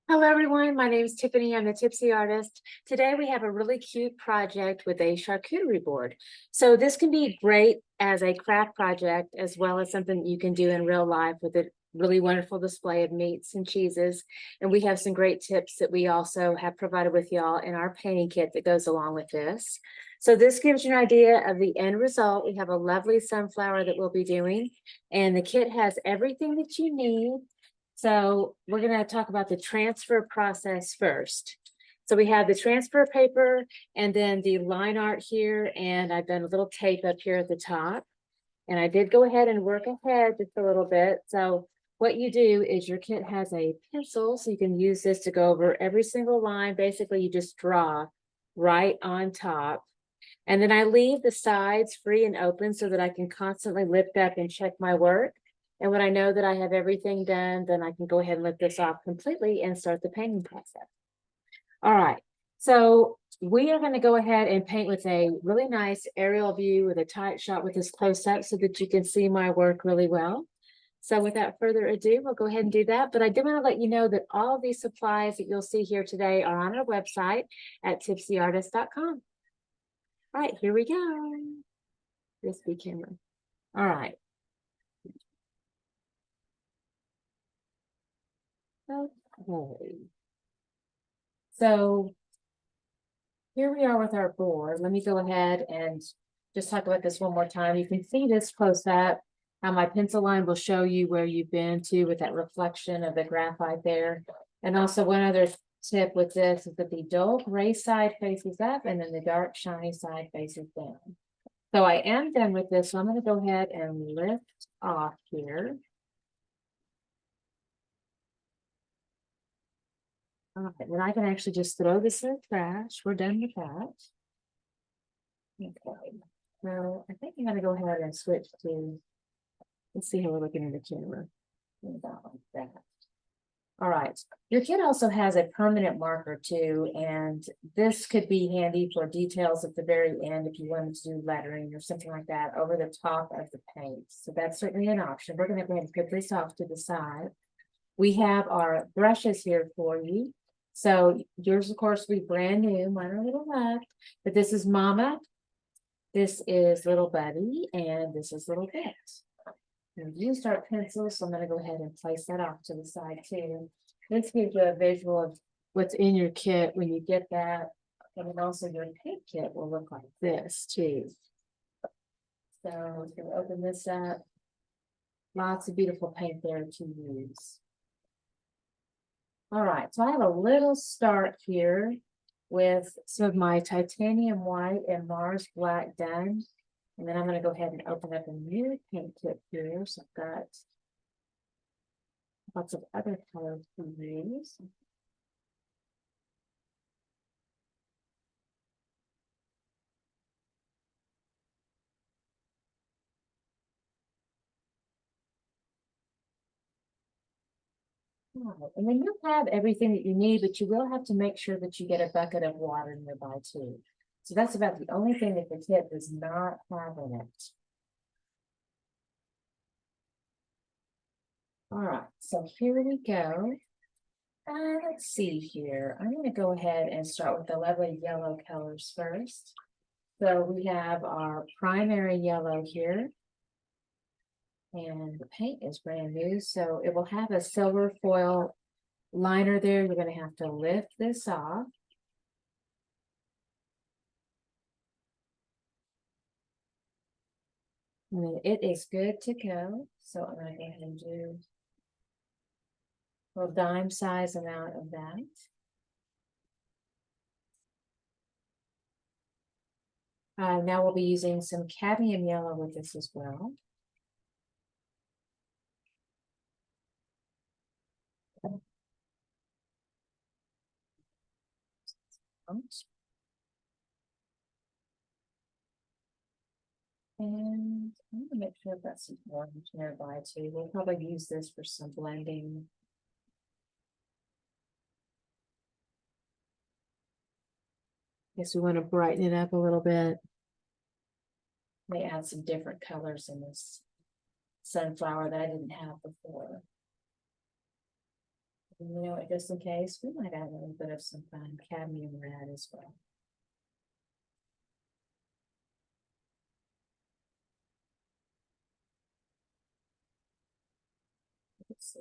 Hello everyone, my name is Tiffany. I'm the Tipsy Artist. Today we have a really cute project with a charcuterie board. So this can be great as a craft project as well as something you can do in real life with a really wonderful display of meats and cheeses. And we have some great tips that we also have provided with y'all in our painting kit that goes along with this. So this gives you an idea of the end result. We have a lovely sunflower that we'll be doing, and the kit has everything that you need. So we're going to talk about the transfer process first. So we have the transfer paper and then the line art here, and I've done a little tape up here at the top. And I did go ahead and work ahead just a little bit. So what you do is your kit has a pencil, so you can use this to go over every single line. Basically, you just draw right on top. And then I leave the sides free and open so that I can constantly lift up and check my work. And when I know that I have everything done, then I can go ahead and lift this off completely and start the painting process. All right, so we are going to go ahead and paint with a really nice aerial view with a tight shot with this close up so that you can see my work really well. So without further ado, we'll go ahead and do that. But I do want to let you know that all of these supplies that you'll see here today are on our website at tipsyartist.com. All right, here we go. This be camera. All right. Okay. So here we are with our board. Let me go ahead and just talk about this one more time. You can see this close up, how my pencil line will show you where you've been to with that reflection of the graphite there. And also one other tip with this is that the dull gray side faces up and then the dark shiny side faces down. So I am done with this. So I'm going to go ahead and lift off here. All right, then I can actually just throw this in the trash. We're done with that. Okay, so I think I'm gonna go ahead and switch to, let's see how we're looking in the camera. About like that. All right, your kit also has a permanent marker too, and this could be handy for details at the very end if you wanted to do lettering or something like that over the top of the paint. So that's certainly an option. We're gonna go ahead and put this off to the side. We have our brushes here for you. So yours, of course, will be brand new. Mine are a little left, but this is Mama. This is Little Buddy, and this is Little Bit. And we used our pencils, so I'm going to go ahead and place that off to the side too. This gives you a visual of what's in your kit when you get that. And then also your paint kit will look like this too. So I'm going to open this up. Lots of beautiful paint there to use. All right, so I have a little start here with some of my titanium white and Mars black done. And then I'm going to go ahead and open up a new paint kit here. So I've got lots of other colors to use. And then you'll have everything that you need, but you will have to make sure that you get a bucket of water nearby too. So that's about the only thing that the kit does not have in it. All right, so here we go. Let's see here. I'm going to go ahead and start with the lovely yellow colors first. So we have our primary yellow here. And the paint is brand new, so it will have a silver foil liner there. You're going to have to lift this off. And then it is good to go. So I'm going to go ahead and do a little dime size amount of that. Now we'll be using some cadmium yellow with this as well. And I'm going to make sure I've got some orange nearby too. We'll probably use this for some blending. Guess we want to brighten it up a little bit. May add some different colors in this sunflower that I didn't have before. And you know what, just in case, we might add a little bit of some fun cadmium red as well. Let's see.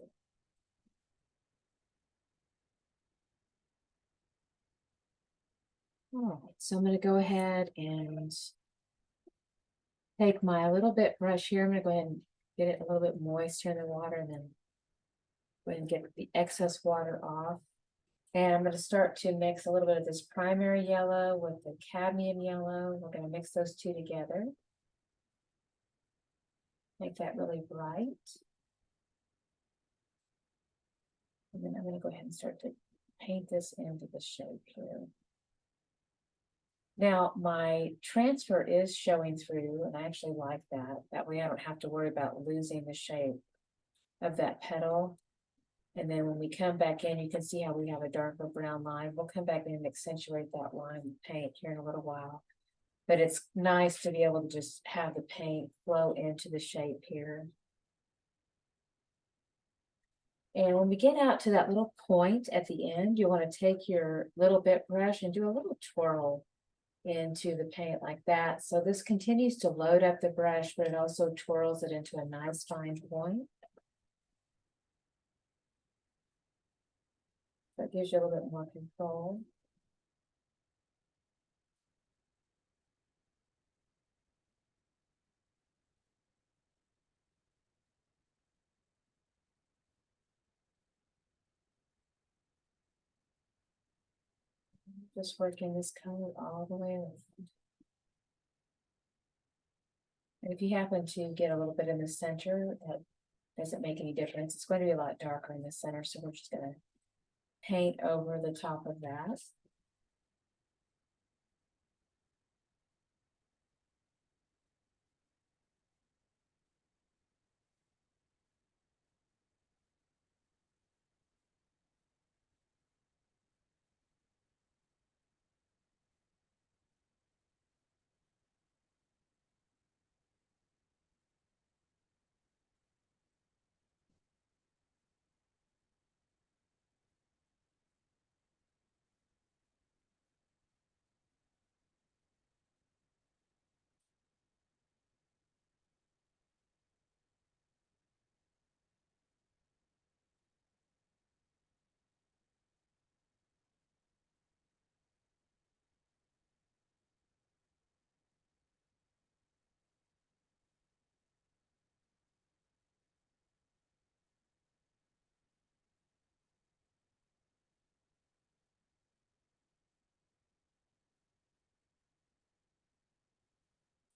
All right, so I'm going to go ahead and take my little bit brush here. I'm going to go ahead and get it a little bit moist here in the water, and then go ahead and get the excess water off. And I'm going to start to mix a little bit of this primary yellow with the cadmium yellow. We're going to mix those two together. Make that really bright. And then I'm going to go ahead and start to paint this into the shape here. Now, my transfer is showing through, and I actually like that. That way I don't have to worry about losing the shape of that petal. And then when we come back in, you can see how we have a darker brown line. We'll come back in and accentuate that line with paint here in a little while. But it's nice to be able to just have the paint flow into the shape here. And when we get out to that little point at the end, you want to take your little bit brush and do a little twirl into the paint like that. So this continues to load up the brush, but it also twirls it into a nice fine point. That gives you a little bit more control. Just working this color all the way around. And if you happen to get a little bit in the center, that doesn't make any difference. It's going to be a lot darker in the center, so we're just going to paint over the top of that.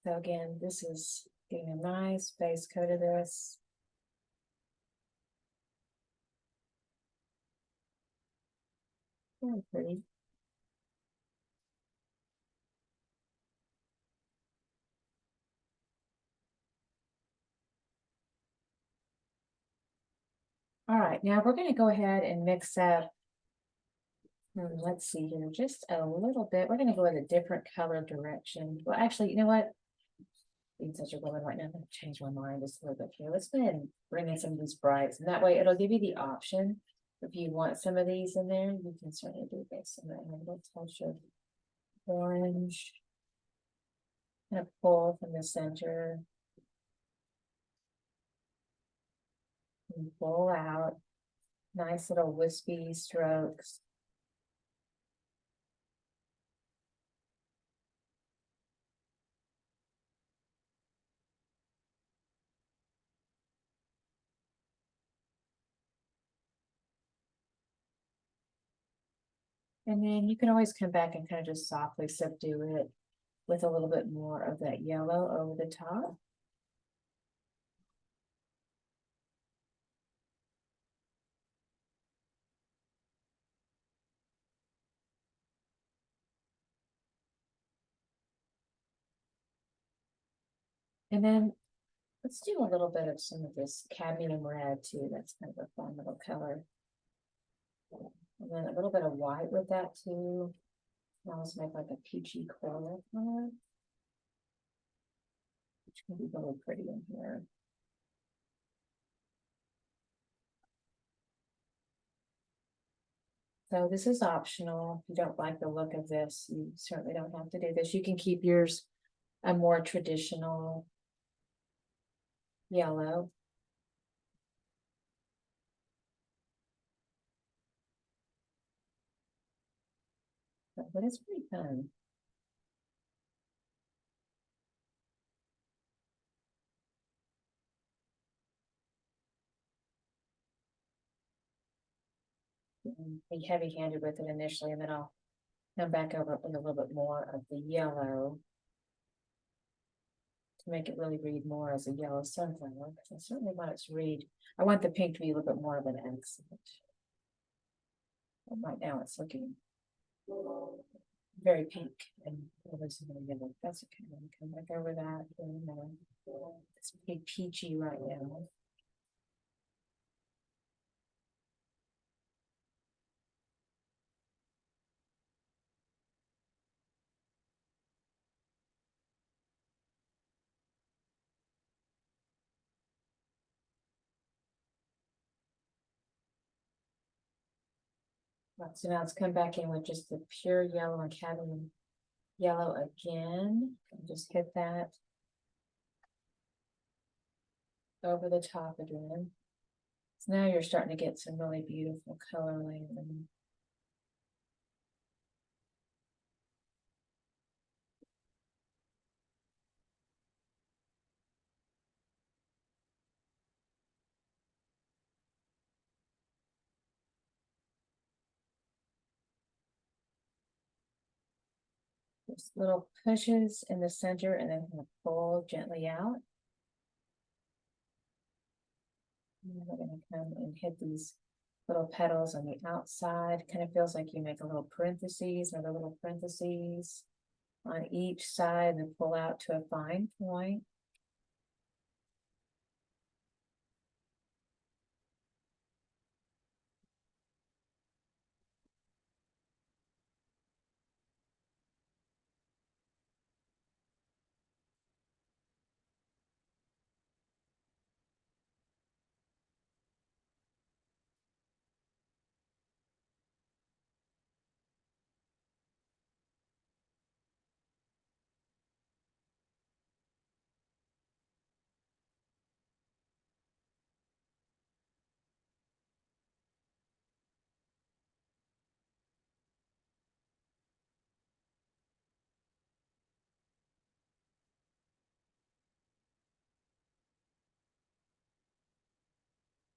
So again, this is getting a nice base coat of this. Very pretty. All right, now we're going to go ahead and mix up. Let's see here, just a little bit. We're going to go in a different color direction. Well, actually, you know what? Being such a woman right now, I'm going to change my mind just a little bit here. Let's go ahead and bring in some of these brights, and that way it'll give you the option. If you want some of these in there, you can certainly do this. And then a little touch of orange. Kind of pull from the center. And pull out. Nice little wispy strokes. And then you can always come back and kind of just softly subdue it with a little bit more of that yellow over the top. And then let's do a little bit of some of this cadmium red too. That's kind of a fun little color. And then a little bit of white with that too. Almost make like a peachy coral color, which can be really pretty in here. So this is optional. If you don't like the look of this, you certainly don't have to do this. You can keep yours a more traditional yellow. But it's pretty fun. Be heavy-handed with it initially, and then I'll come back over with a little bit more of the yellow to make it really read more as a yellow sunflower. Because I certainly want it to read. I want the pink to be a little bit more of an accent. But right now it's looking very pink and yellow. That's okay. I'm gonna come back over that. It's pretty peachy right now. Right, so now let's come back in with just the pure yellow and cadmium yellow again. Just hit that over the top again. So now you're starting to get some really beautiful color layering. Just little pushes in the center and then kind of pull gently out. And we're going to come and hit these little petals on the outside. Kind of feels like you make a little parentheses, another little parentheses on each side, and then pull out to a fine point.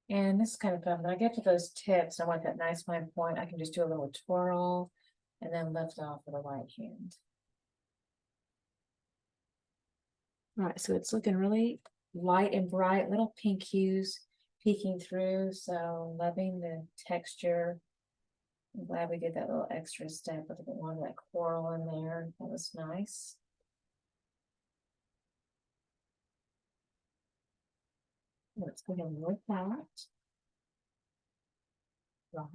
And this is kind of fun. When I get to those tips, I want that nice fine point. I can just do a little twirl and then lift off with the right hand. All right, so it's looking really light and bright, little pink hues peeking through. So loving the texture. I'm glad we did that little extra step with a bit more of that coral in there. That was nice. Let's go ahead and work that. Right.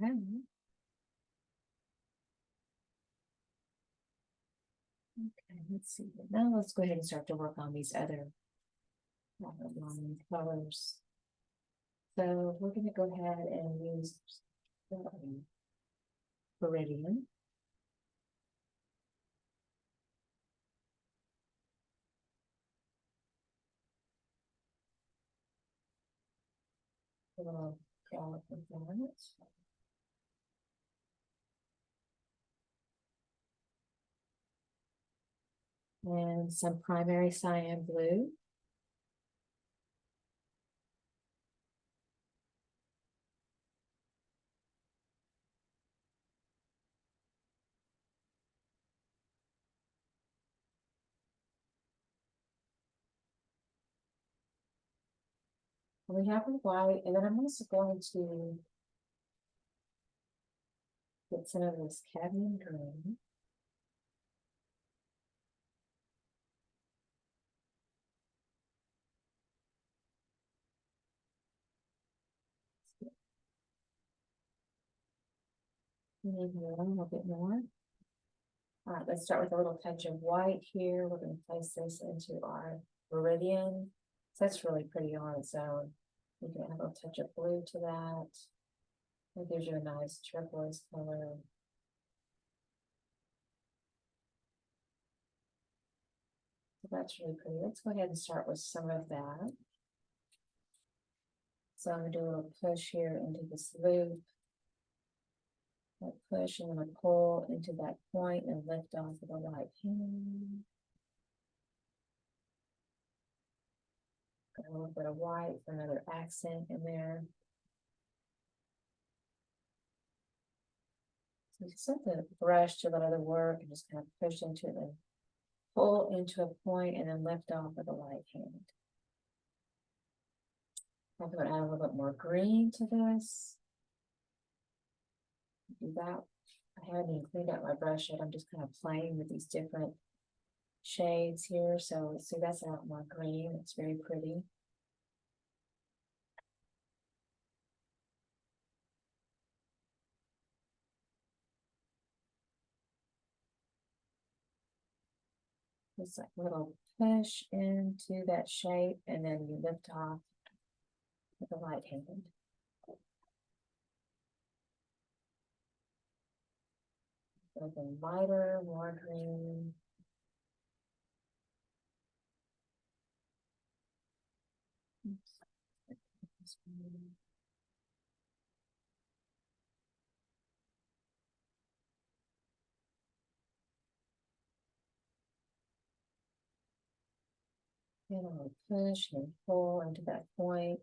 Okay, let's see. Now let's go ahead and start to work on these other colors. So we're going to go ahead and use Viridian. A little dollop of that. And some primary cyan blue. We have a white, and then I'm also going to get some of this cadmium green. Maybe a little bit more. All right, let's start with a little touch of white here. We're going to place this into our Viridian. So that's really pretty on its own. We can add a little touch of blue to that. It gives you a nice turquoise color. So that's really pretty. Let's go ahead and start with some of that. So I'm gonna do a little push here into this loop. I push and then I pull into that point and lift off with the right hand. Got a little bit of white for another accent in there. So you set the brush to let other work and just kind of push into it and pull into a point and then lift off with the right hand. I'm going to add a little bit more green to this. Do that. I haven't even cleaned out my brush yet. I'm just kind of playing with these different shades here. So see, that's a lot more green. It's very pretty. Just like a little push into that shape and then you lift off with the right hand. Something lighter, more green. And I'll push and pull into that point.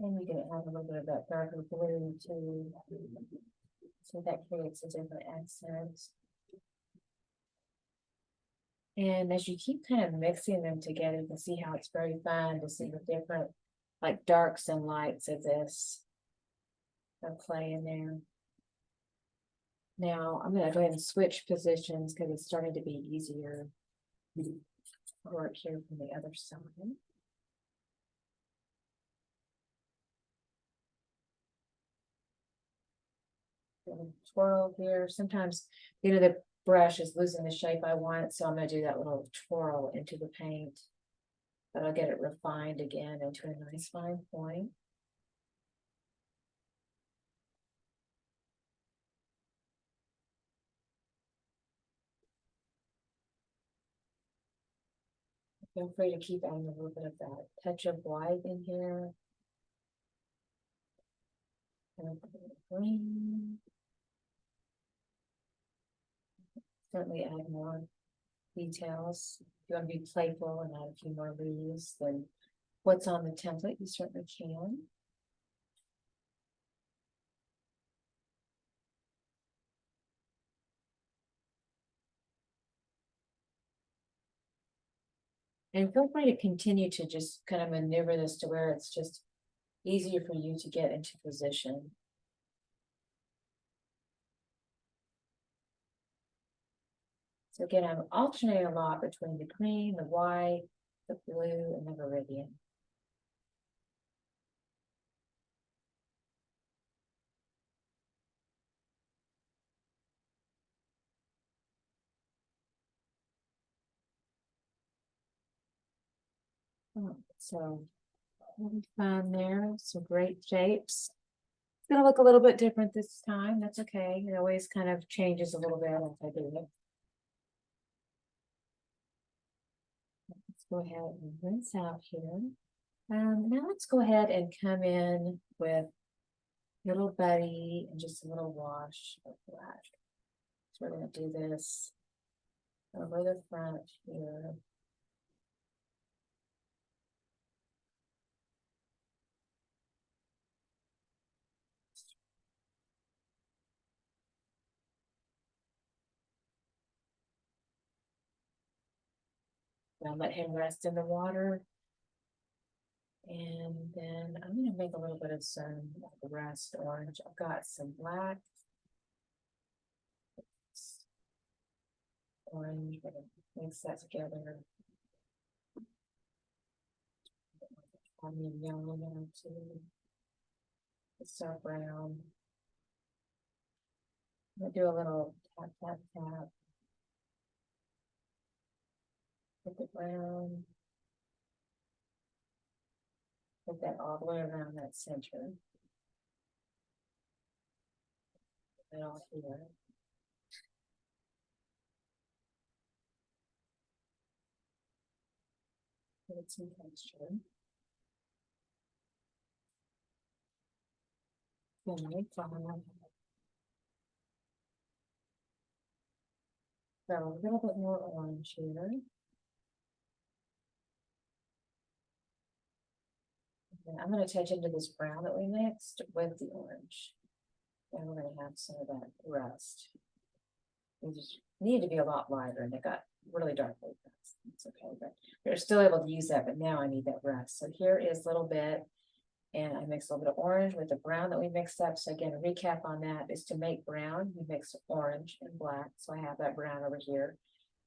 And we can add a little bit of that darker blue too. So that creates a different accent. And as you keep kind of mixing them together, you can see how it's very fun to see the different like darks and lights of this play in there. Now I'm going to go ahead and switch positions because it's starting to be easier to work here from the other side. Twirl here. Sometimes, the brush is losing the shape I want, so I'm going to do that little twirl into the paint. But I'll get it refined again into a nice fine point. Feel free to keep adding a little bit of that touch of white in here. And a bit of green. Certainly add more details. If you want to be playful and add a few more leaves than what's on the template, you certainly can. And feel free to continue to just kind of maneuver this to where it's just easier for you to get into position. So again, I'm alternating a lot between the green, the white, the blue, and the Viridian. So really fun there, some great shapes. It's gonna look a little bit different this time. That's okay. It always kind of changes a little bit as I do it. Let's go ahead and rinse out here. Now let's go ahead and come in with little buddy and just a little wash of black. So we're gonna do this over the front here. I'll let him rest in the water. And then I'm going to make a little bit of some rust orange. I've got some black, orange, but mix that together. Cadmium yellow now too. It's our brown. I'm gonna do a little tap, tap, tap. With the brown. Put that all the way around that center. And all here. Give it some texture. Okay, fine. So a little bit more orange here. And I'm going to touch into this brown that we mixed with the orange. And we're going to have some of that rust. They just need to be a lot lighter, and they got really dark rust. It's okay, but we're still able to use that, but now I need that rust. So here is a little bit, and I mixed a little bit of orange with the brown that we mixed up. So again, a recap on that is to make brown, you mix orange and black. So I have that brown over here.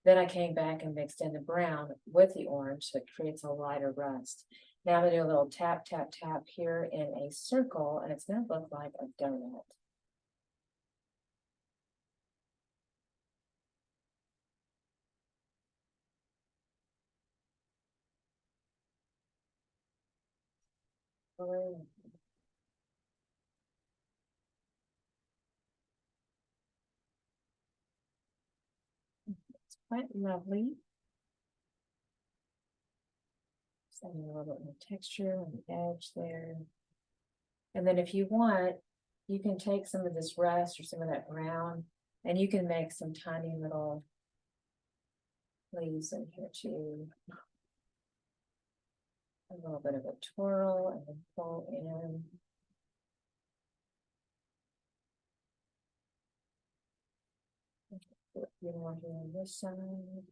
Then I came back and mixed in the brown with the orange, so it creates a lighter rust. Now I'm gonna do a little tap, tap, tap here in a circle, and it's gonna look like a donut. Oh, it's quite lovely. Just adding a little bit more texture on the edge there. And then if you want, you can take some of this rust or some of that brown, and you can make some tiny little leaves in here too. A little bit of a twirl and then pull in. Put a few more here on this side.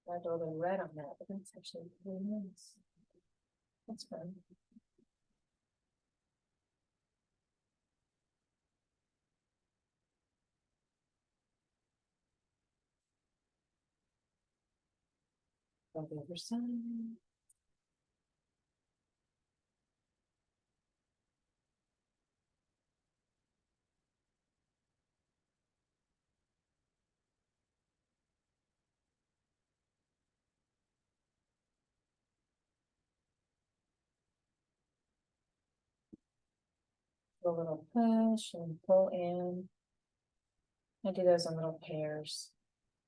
I do a little red on that, but that's actually really nice. That's fun. On the other side. A little push and pull in. I do those in little pairs.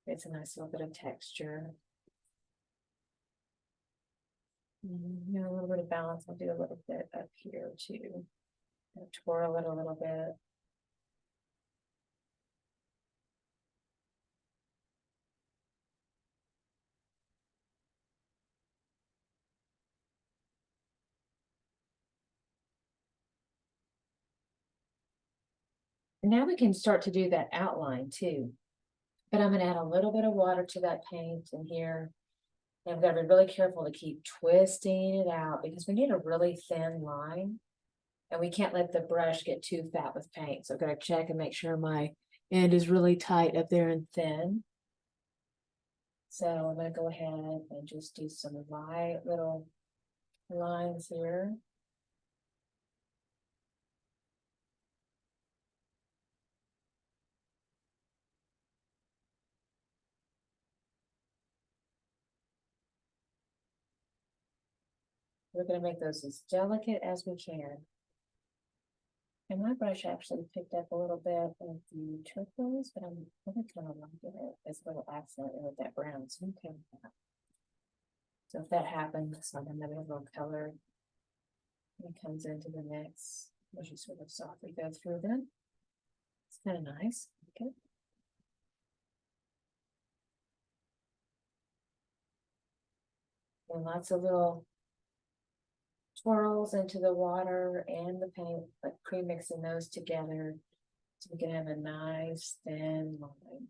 It's a nice little bit of texture. You know, a little bit of balance. I'll do a little bit up here too. And twirl it a little bit. Now we can start to do that outline too. But I'm going to add a little bit of water to that paint in here. And I've got to be really careful to keep twisting it out because we need a really thin line. And we can't let the brush get too fat with paint. So I've got to check and make sure my end is really tight up there and thin. So I'm going to go ahead and just do some light little lines here. We're going to make those as delicate as we can. And my brush actually picked up a little bit of the turquoise, but I'm really kind of liking it as a little accent with that brown. So okay with that. So if that happens, I'm going to have a little color. It comes into the mix as you sort of softly go through them. It's kind of nice. Okay. And lots of little twirls into the water and the paint, but pre-mixing those together so we can have a nice thin line.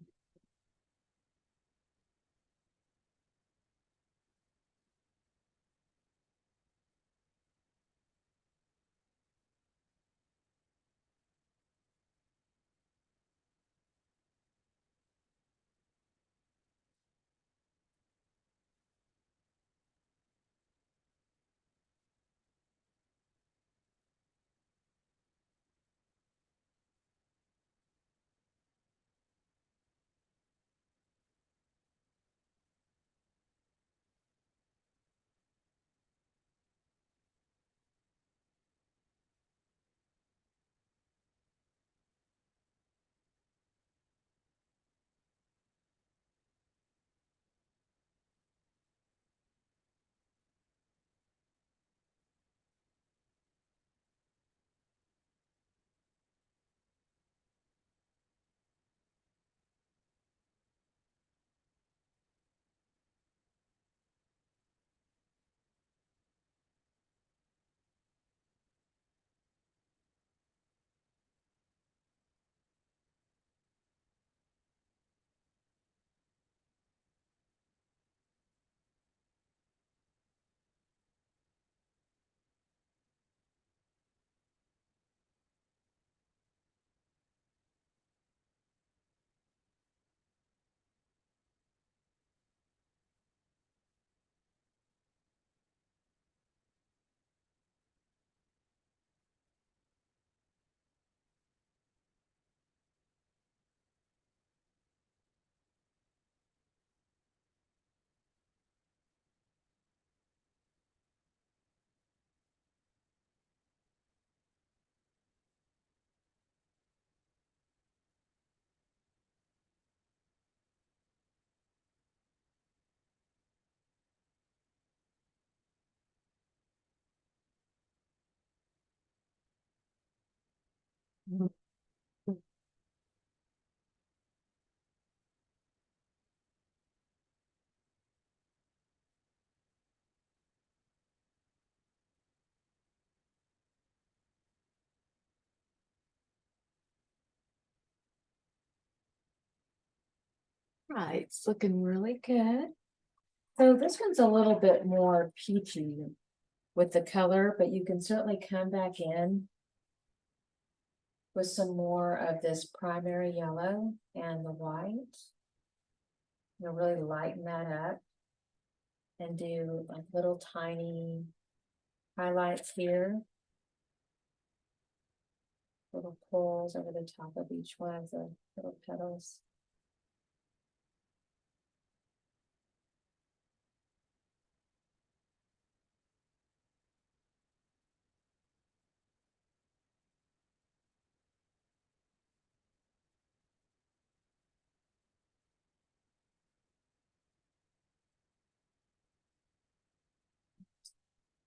Mhm. Right, it's looking really good. So this one's a little bit more peachy with the color, but you can certainly come back in with some more of this primary yellow and the white. You'll really lighten that up and do like little tiny highlights here. Little pulls over the top of each one of the little petals.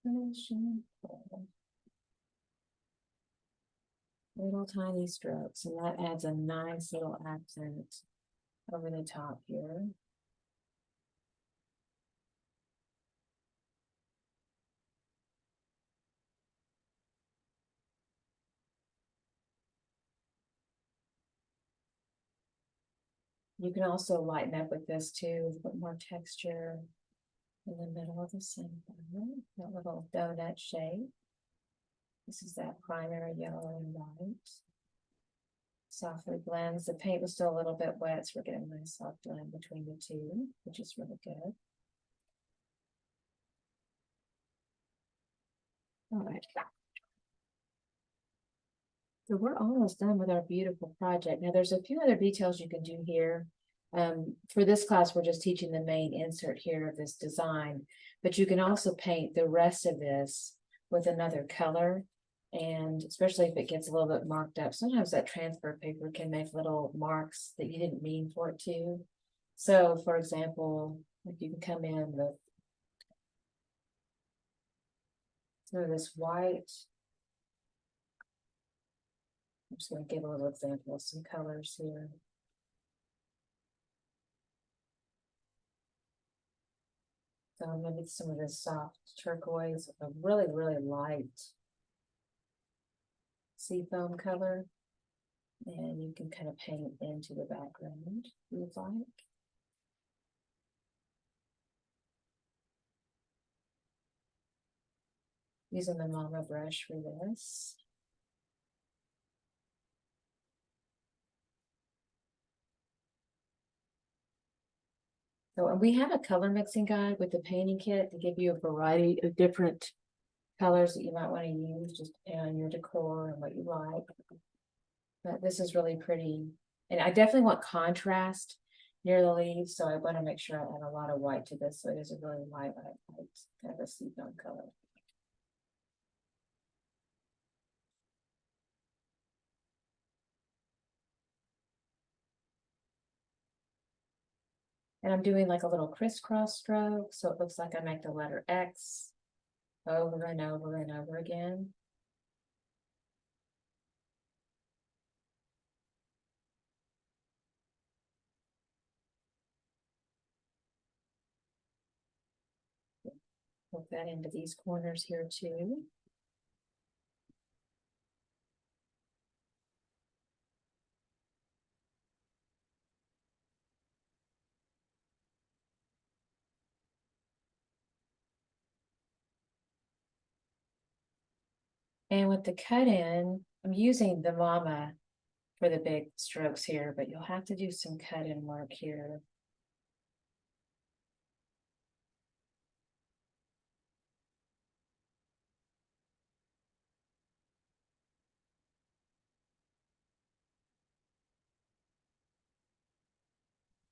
Finishing pull. Little tiny strokes, and that adds a nice little accent over the top here. You can also lighten up with this too, put more texture in the middle of the center, that little donut shape. This is that primary yellow and white. Softly blends. The paint was still a little bit wet, so we're getting a nice soft blend between the two, which is really good. All right. So we're almost done with our beautiful project. Now there's a few other details you can do here. For this class, we're just teaching the main insert here of this design, but you can also paint the rest of this with another color. And especially if it gets a little bit marked up, sometimes that transfer paper can make little marks that you didn't mean for it to. So for example, if you can come in with this white, I'm just going to give a little example of some colors here. So maybe some of this soft turquoise, a really, really light seafoam color. And you can kind of paint into the background if you'd like. Using the mama brush for this. So and we have a color mixing guide with the painting kit to give you a variety of different colors that you might want to use just on your decor and what you like. But this is really pretty. And I definitely want contrast near the leaves, so I want to make sure I add a lot of white to this, so it is a really light, kind of a seafoam color. And I'm doing like a little crisscross stroke, so it looks like I make the letter X over and over and over again. Put that into these corners here too. And with the cut in, I'm using the mama for the big strokes here, but you'll have to do some cut in work here.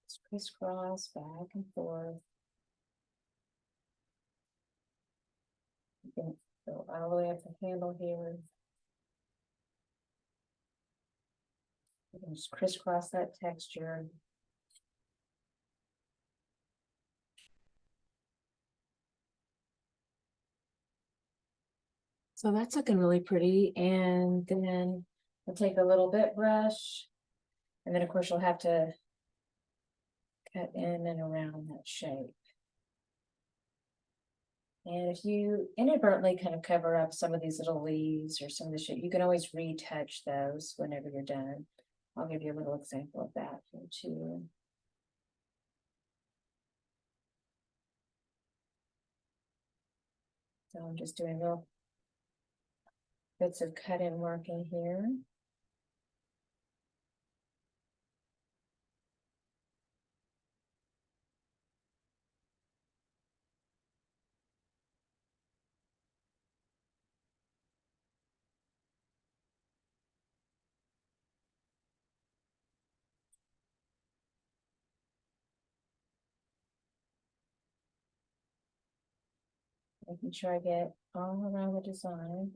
Just crisscross back and forth. You can go all the way up the handle here. You can just crisscross that texture. So that's looking really pretty. And then I'll take a little bit brush, and then of course you'll have to cut in and around that shape. And if you inadvertently kind of cover up some of these little leaves or some of the shape, you can always retouch those whenever you're done. I'll give you a little example of that here too. So I'm just doing little bits of cut-in work in here. Making sure I get all around the design.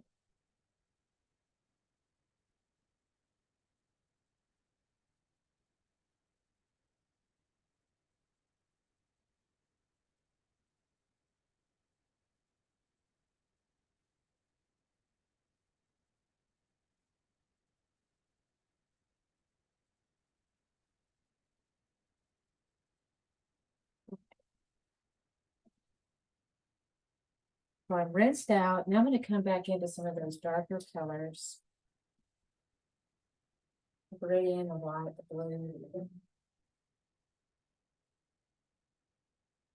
So I'm rinsed out. Now I'm going to come back into some of those darker colors. The Viridian, the white, the blue.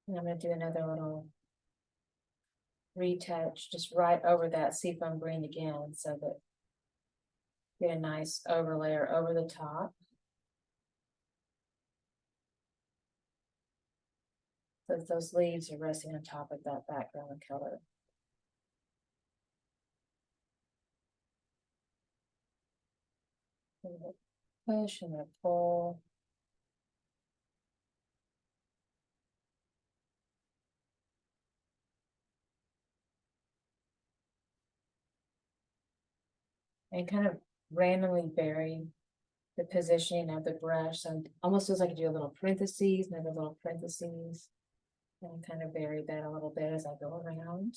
And I'm going to do another little retouch just right over that seafoam green again, so that get a nice overlayer over the top. So those leaves are resting on top of that background color. Push and then pull. And kind of randomly vary the positioning of the brush. So almost feels like I do a little parentheses, another little parentheses, and kind of vary that a little bit as I go around.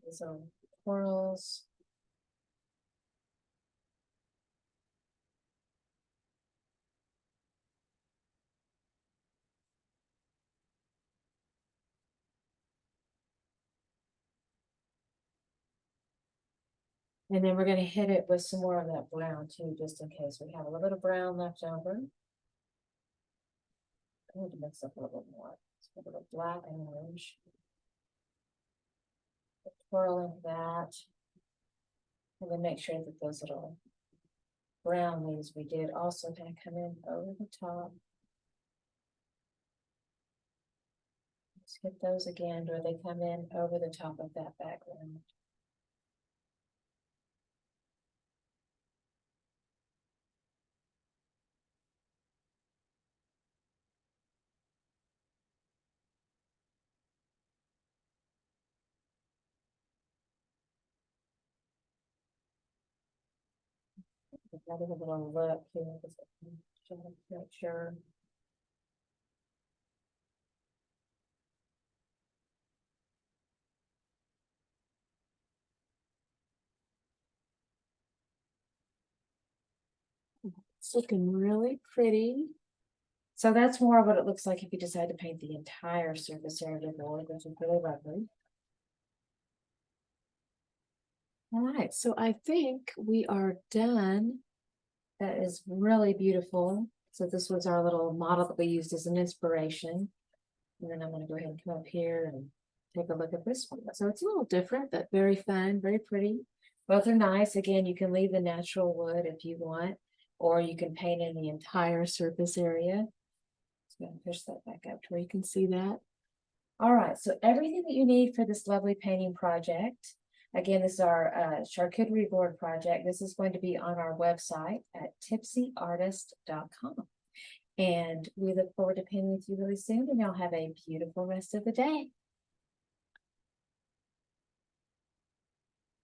These are corals. And then we're going to hit it with some more of that brown too, just in case we have a little bit of brown left over. I need to mix up a little bit more. Let's put a little black and orange. Twirl into that. And then make sure that those little brown leaves we did also kind of come in over the top. Let's get those again where they come in over the top of that background. Another little look here, just to make sure. It's looking really pretty. So that's more of what it looks like if you decide to paint the entire surface area of the board, which is really lovely. All right, so I think we are done. That is really beautiful. So this was our little model that we used as an inspiration. And then I'm going to go ahead and come up here and take a look at this one. So it's a little different, but very fun, very pretty. Both are nice. Again, you can leave the natural wood if you want, or you can paint in the entire surface area. So I'm going to push that back up to where you can see that. All right, so everything that you need for this lovely painting project, Again, this is our charcuterie board project. This is going to be on our website at tipsyartist.com. And we look forward to painting with you really soon, and y'all have a beautiful rest of the day.